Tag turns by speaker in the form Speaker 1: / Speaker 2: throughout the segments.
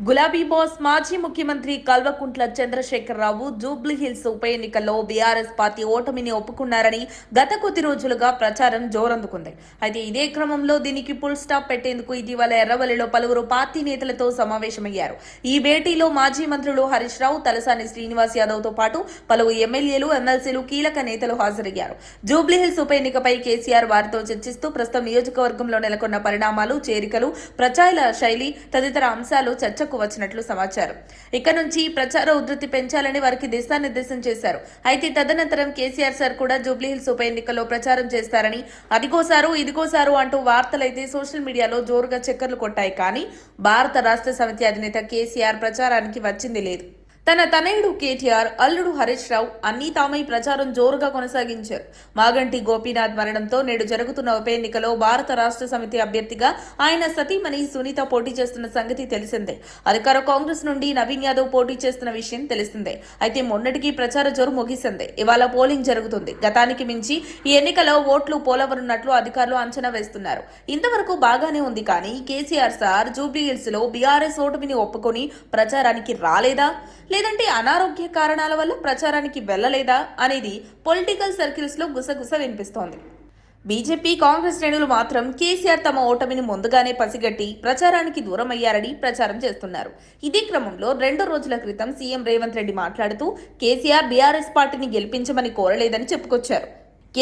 Speaker 1: గులాబీ బాస్ మాజీ ముఖ్యమంత్రి కల్వకుంట్ల చంద్రశేఖరరావు జూబ్లీహిల్స్ ఉప ఎన్నికల్లో బీఆర్ఎస్ పార్టీ ఓటమిని ఒప్పుకున్నారని గత కొద్ది రోజులుగా ప్రచారం జోరందుకుంది. అయితే ఇదే క్రమంలో దీనికి ఫుల్ స్టాప్ పెట్టేందుకు ఇటీవల ఎర్రవల్లిలో పలువురు పార్టీ నేతలతో సమావేశమయ్యారు. ఈ భేటీలో మాజీ మంత్రులు హరీష్ రావు, తలసాని శ్రీనివాస్ యాదవ్ తో పాటు పలువురు ఎమ్మెల్యేలు, ఎమ్మెల్సీలు, కీలక నేతలు హాజరయ్యారు. జూబ్లీహిల్స్ ఉప ఎన్నికపై కేసీఆర్ వారితో చర్చిస్తూ ప్రస్తుతం నియోజకవర్గంలో నెలకొన్న పరిణామాలు, చేరికలు, ప్రచార శైలి తదితర అంశాలు చర్చకు వచ్చినట్లు సమాచారం. ఇక నుంచి ప్రచార ఉధృతి పెంచాలని వారికి దిశానిర్దేశం చేశారు. అయితే తదనంతరం కేసీఆర్ సార్ కూడా జూబ్లీహిల్స్ ఉప ఎన్నికల్లో ప్రచారం చేస్తారని, అదిగోసారు ఇదిగోసారు అంటూ వార్తలైతే సోషల్ మీడియాలో జోరుగా చక్కర్లు కొట్టాయి. కానీ భారత రాష్ట్ర సమితి అధినేత కేసీఆర్ ప్రచారానికి వచ్చింది లేదు. తన తనయుడు కేటీఆర్, అల్లుడు హరీష్ రావు అన్నీ తామై ప్రచారం జోరుగా కొనసాగించారు. మాగంటి గోపీనాథ్ మరణంతో నేడు జరుగుతున్న ఉప ఎన్నికలో భారత రాష్ట్ర సమితి అభ్యర్థిగా ఆయన సతీమణి సునీత పోటీ చేస్తున్న సంగతి తెలిసిందే. అధికార కాంగ్రెస్ నుండి నవీన్ యాదవ్ పోటీ చేస్తున్న విషయం తెలిసిందే. అయితే మొన్నటికి ప్రచార జోరు ముగిసింది. ఇవాళ పోలింగ్ జరుగుతుంది. గతానికి మించి ఈ ఎన్నికలో ఓట్లు పోలవనున్నట్లు అధికారులు అంచనా వేస్తున్నారు. ఇంతవరకు బాగానే ఉంది. కానీ కేసీఆర్ సార్ జూబ్లీహిల్స్ లో బీఆర్ఎస్ ఓటమిని ఒప్పుకొని ప్రచారానికి రాలేదా, లేదంటే అనారోగ్య కారణాల వల్ల ప్రచారానికి వెళ్లలేదా అనేది పొలిటికల్ సర్కిల్స్ లో గుసగుస వినిపిస్తోంది. బీజేపీ, కాంగ్రెస్ శ్రేణులు మాత్రం కేసీఆర్ తమ ఓటమిని ముందుగానే పసిగట్టి ప్రచారానికి దూరమయ్యారని ప్రచారం చేస్తున్నారు. ఇదే క్రమంలో 2 రోజుల క్రితం సీఎం రేవంత్ రెడ్డి మాట్లాడుతూ కేసీఆర్ బీఆర్ఎస్ పార్టీని గెలిపించమని కోరలేదని చెప్పుకొచ్చారు.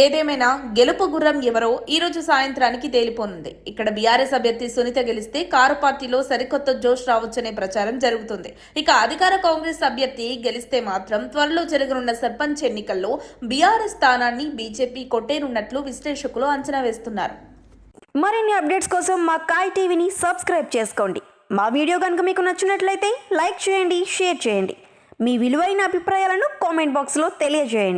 Speaker 1: ఏదేమైనా గెలుపు గుర్రం ఎవరో ఈ రోజు సాయంత్రానికి తేలిపోనుంది. ఇక్కడ బీఆర్ఎస్ అభ్యర్థి సునీత గెలిస్తే కారు పార్టీలో సరికొత్త జోష్ రావచ్చనే ప్రచారం జరుగుతుంది. ఇక అధికార కాంగ్రెస్ అభ్యర్థి గెలిస్తే మాత్రం త్వరలో జరగనున్న సర్పంచ్ ఎన్నికల్లో బీఆర్ఎస్ స్థానాన్ని బీజేపీ కొట్టేనున్నట్లు విశ్లేషకులు అంచనా వేస్తున్నారు.
Speaker 2: మరిన్ని అప్డేట్స్ కోసం మా కాయ్ టీవీని సబ్స్క్రైబ్ చేసుకోండి. మా వీడియో కనుక మీకు నచ్చినట్లయితే లైక్ చేయండి, షేర్ చేయండి. మీ విలువైన అభిప్రాయాలను కామెంట్ బాక్స్లో తెలియజేయండి.